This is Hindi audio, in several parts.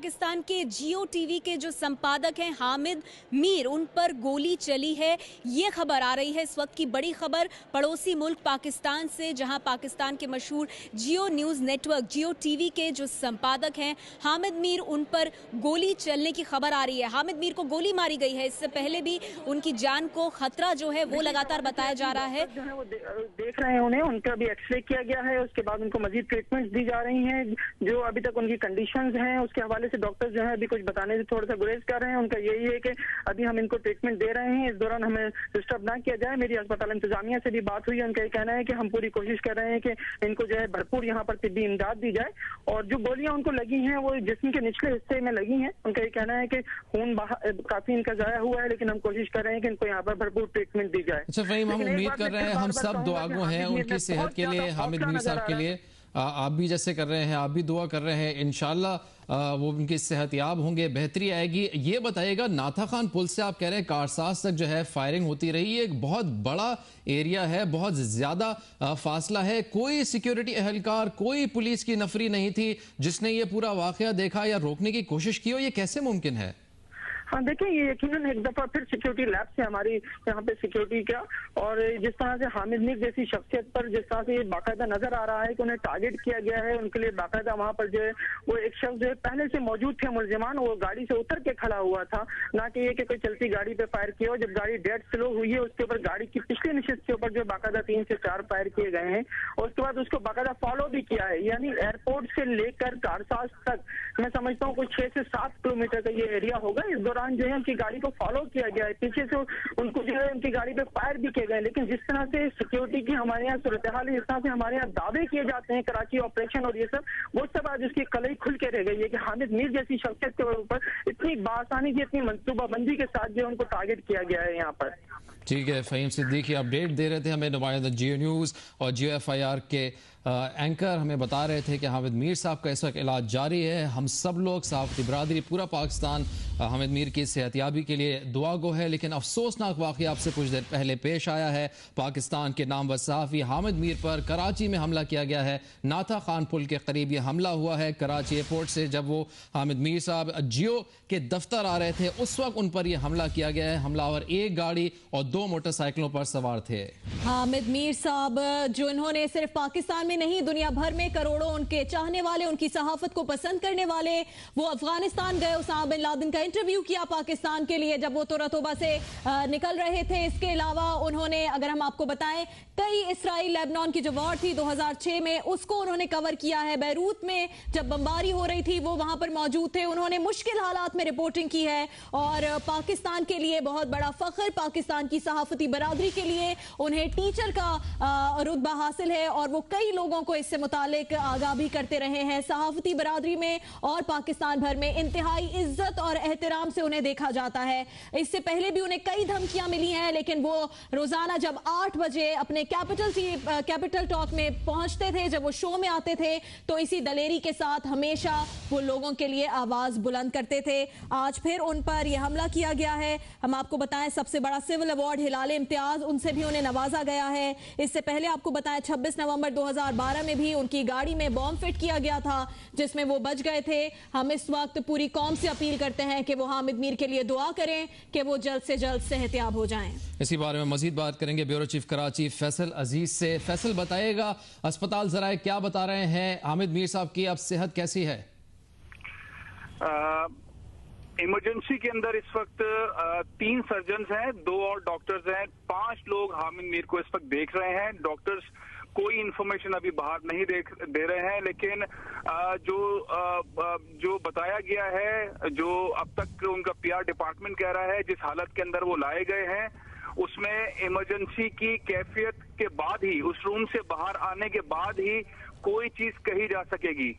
पाकिस्तान के जियो टीवी के जो संपादक हैं हामिद मीर, उन पर गोली चली है। ये खबर आ रही है इस वक्त की बड़ी खबर पड़ोसी मुल्क पाकिस्तान से, जहां पाकिस्तान के मशहूर जियो न्यूज़ नेटवर्क जियो टीवी के जो संपादक हैं हामिद मीर, उन पर गोली चलने की खबर आ रही है। हामिद मीर को गोली मारी गई है। इससे पहले भी उनकी जान को खतरा जो है वो लगातार बताया जा रहा है। जो है वो देख रहे हैं उन्हें, उनका भी एक्सरे किया गया है। उसके बाद उनको मजीद ट्रीटमेंट दी जा रही हैं। जो अभी तक उनकी कंडीशंस हैं उसके हवाले से डॉक्टर्स जो है अभी कुछ बताने से थोड़ा सा गुरेज कर रहे हैं। उनका यही है कि अभी हम इनको ट्रीटमेंट दे रहे हैं, इस दौरान हमें डिस्टर्ब ना किया जाए। मेरी अस्पताल इंतजामिया से भी बात हुई है। उनका ये कहना है कि हम पूरी कोशिश कर रहे हैं कि इनको जो है भरपूर यहाँ पर तिब्बी इमदाद दी जाए। और जो गोलियां उनको लगी हैं वो जिस्म के निचले हिस्से में लगी हैं। उनका ये कहना है कि खून काफी इनका जाया हुआ है, लेकिन हम कोशिश कर रहे हैं कि इनको यहाँ पर भरपूर ट्रीटमेंट दी जाए। अच्छा फ़हीम, हम उम्मीद कर रहे हैं, हम सब दुआगो हैं उनकी सेहत के लिए, हामिद मीर साहब के लिए। आप भी जैसे कर रहे हैं, आप भी दुआ कर रहे हैं, इंशाल्लाह वो उनकी सेहतयाब होंगे, बेहतरी आएगी। ये बताइएगा, नाथा खान पुल से आप कह रहे हैं कारसाज तक जो है फायरिंग होती रही है, एक बहुत बड़ा एरिया है, बहुत ज्यादा फासला है, कोई सिक्योरिटी एहलकार, कोई पुलिस की नफरी नहीं थी जिसने ये पूरा वाकया देखा या रोकने की कोशिश की हो, ये कैसे मुमकिन है? हाँ देखिए, ये यकीनन एक दफा फिर सिक्योरिटी लैब से हमारी यहाँ पे सिक्योरिटी का, और जिस तरह से हामिद मीर जैसी शख्सियत पर जिस तरह से ये बाकायदा नजर आ रहा है कि उन्हें टारगेट किया गया है, उनके लिए बाकायदा वहाँ पर जो है वो एक शख्स जो है पहले से मौजूद थे मुलजिमान, वो गाड़ी से उतर के खड़ा हुआ था, ना कि ये कि कोई चलती गाड़ी पे फायर किया हो। जब गाड़ी डेड स्लो हुई है उसके ऊपर गाड़ी की पिछली निशित के ऊपर जो बाकायदा 3 से 4 फायर किए गए हैं, और उसके बाद उसको बाकायदा फॉलो भी किया है। यानी एयरपोर्ट से लेकर कारसाज तक मैं समझता हूँ कुछ 6 से 7 किलोमीटर का ये एरिया होगा। इस दौरान जो है उनकी गाड़ी को फॉलो किया गया है, पीछे से उनको जो है उनकी गाड़ी पे फायर भी किए गए। लेकिन जिस तरह से सिक्योरिटी की हमारे यहाँ सूरत हाल है, जिस तरह से हमारे यहाँ दावे किए जाते हैं कराची ऑपरेशन और ये सब, वो सब आज उसकी कलई खुल के रह गई है कि हामिद मीर जैसी शख्सियत के ऊपर इतनी बासानी की, इतनी मनसूबाबंदी के साथ जो उनको टारगेट किया गया है यहाँ पर। ठीक है, फ़हीम सिद्दीकी अपडेट दे रहे थे हमें, नुमाइंदा जियो न्यूज़ और जियो FIR के एंकर हमें बता रहे थे कि हामिद मीर साहब का इस वक्त इलाज जारी है। हम सब लोग, सहाफ़ती बरादरी, पूरा पाकिस्तान हामिद मीर की सेहतयाबी के लिए दुआ गो है। लेकिन अफसोसनाक वाक़या आपसे कुछ देर पहले पेश आया है। पाकिस्तान के नामवर सहाफ़ी हामिद मीर पर कराची में हमला किया गया है। नाथा खान पुल के करीब ये हमला हुआ है कराची एयरपोर्ट से। जब वो हामिद मीर साहब जियो के दफ्तर आ रहे थे उस वक्त उन पर यह हमला किया गया है। हमलावर एक गाड़ी और 2 मोटरसाइकिलों पर सवार थे। हामिद मीर साहब जो इन्होंने सिर्फ पाकिस्तान में नहीं दुनिया भर में करोड़ों उनके चाहने वाले, उनकी सहाफत को पसंद करने वाले, वो अफगानिस्तान गए, उसामा बिन लादेन का इंटरव्यू किया पाकिस्तान के लिए जब वो तोरा तोबा से निकल रहे थे। इसके अलावा उन्होंने, अगर हम आपको बताएं, कई इसराइल लेबनान की जो वॉर थी 2006 में उसको उन्होंने कवर किया है। बैरूत में जब बमबारी हो रही थी वो वहां पर मौजूद थे। उन्होंने मुश्किल हालात में रिपोर्टिंग की है और पाकिस्तान के लिए बहुत बड़ा फख्र, पाकिस्तान की सहाफती बरादरी के लिए उन्हें टीचर का रुतबा हासिल है और वो कई लोगों को इससे मुतालिक आगाह भी करते रहे हैं। सहाफती बरादरी में और पाकिस्तान भर में इंतहाई इज्जत और एहतराम से उन्हें देखा जाता है। इससे पहले भी उन्हें कई धमकियां मिली हैं, लेकिन वो रोजाना जब 8 बजे अपने कैपिटल टॉक में पहुंचते थे, जब वो शो में आते थे, तो इसी दलेरी के साथ हमेशा वो लोगों के लिए आवाज बुलंद करते थे। आज फिर उन पर यह हमला किया गया है। हम आपको बताएं, सबसे बड़ा सिविल अवार्ड हिलाल इम्तियाज, उनसे भी उन्हें नवाजा गया है। इससे पहले आपको बताएं 26 नवंबर 2012 में भी उनकी गाड़ी में बॉम्ब फिट किया गया था जिसमें वो बच गए थे। हम इस वक्त पूरी कौम से अपील करते हैं कि वो हामिद मीर के लिए दुआ करें कि वो जल्द से जल्द सेहतयाब हो जाएं। इसी बारे में मजीद बात करेंगे ब्यूरो चीफ कराची फैसल अजीज से। फैसल, बताइएगा, अस्पताल जराए क्या बता रहे हैं, हामिद मीर साहब की अब सेहत कैसी है? इमरजेंसी के अंदर इस वक्त 3 सर्जन हैं, 2 और डॉक्टर्स हैं, 5 लोग हामिद मीर को इस वक्त देख रहे हैं। डॉक्टर्स कोई इंफॉर्मेशन अभी बाहर नहीं दे रहे हैं, लेकिन जो बताया गया है, जो अब तक उनका PR डिपार्टमेंट कह रहा है, जिस हालत के अंदर वो लाए गए हैं उसमें इमरजेंसी की कैफियत के बाद ही, उस रूम से बाहर आने के बाद ही कोई चीज कही जा सकेगी।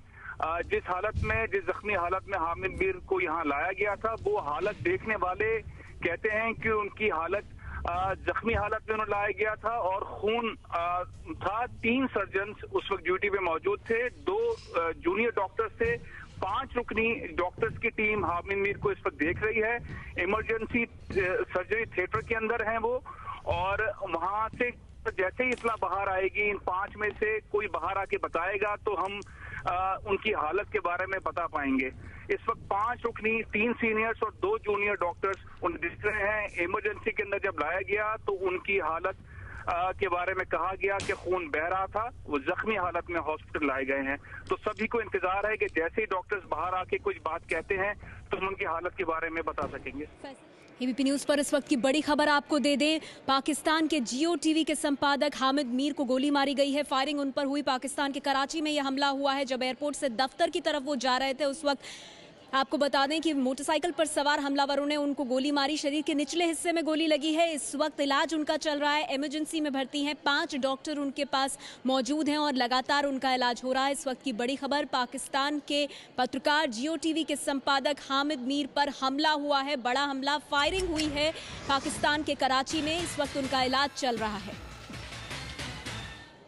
जिस हालत में, जिस जख्मी हालत में हामिद मीर को यहाँ लाया गया था, वो हालत देखने वाले कहते हैं कि उनकी हालत जख्मी हालत में उन्हें लाया गया था और खून था। 3 सर्जन उस वक्त ड्यूटी पे मौजूद थे, 2 जूनियर डॉक्टर्स थे, 5 रुकनी डॉक्टर्स की टीम हामिद मीर को इस वक्त देख रही है। इमरजेंसी सर्जरी थिएटर के अंदर हैं वो, और वहां से जैसे ही इतला बाहर आएगी, इन 5 में से कोई बाहर आके बताएगा तो हम उनकी हालत के बारे में बता पाएंगे। इस वक्त 5 रुकनी, 3 सीनियर्स और 2 जूनियर डॉक्टर्स उन्हें दिख रहे हैं। इमरजेंसी के अंदर जब लाया गया तो उनकी हालत के बारे में कहा गया कि खून बह रहा था, वो जख्मी हालत में हॉस्पिटल लाए गए हैं। तो सभी को इंतजार है कि जैसे ही डॉक्टर्स बाहर आके कुछ बात कहते हैं तो हम उनकी हालत के बारे में बता सकेंगे। एबीपी न्यूज पर इस वक्त की बड़ी खबर आपको दे दें, पाकिस्तान के जियो टीवी के संपादक हामिद मीर को गोली मारी गई है। फायरिंग उन पर हुई। पाकिस्तान के कराची में यह हमला हुआ है। जब एयरपोर्ट से दफ्तर की तरफ वो जा रहे थे उस वक्त आपको बता दें कि मोटरसाइकिल पर सवार हमलावरों ने उनको गोली मारी। शरीर के निचले हिस्से में गोली लगी है। इस वक्त इलाज उनका चल रहा है। इमरजेंसी में भर्ती हैं। 5 डॉक्टर उनके पास मौजूद हैं और लगातार उनका इलाज हो रहा है। इस वक्त की बड़ी खबर, पाकिस्तान के पत्रकार जियो टीवी के संपादक हामिद मीर पर हमला हुआ है। बड़ा हमला, फायरिंग हुई है पाकिस्तान के कराची में। इस वक्त उनका इलाज चल रहा है।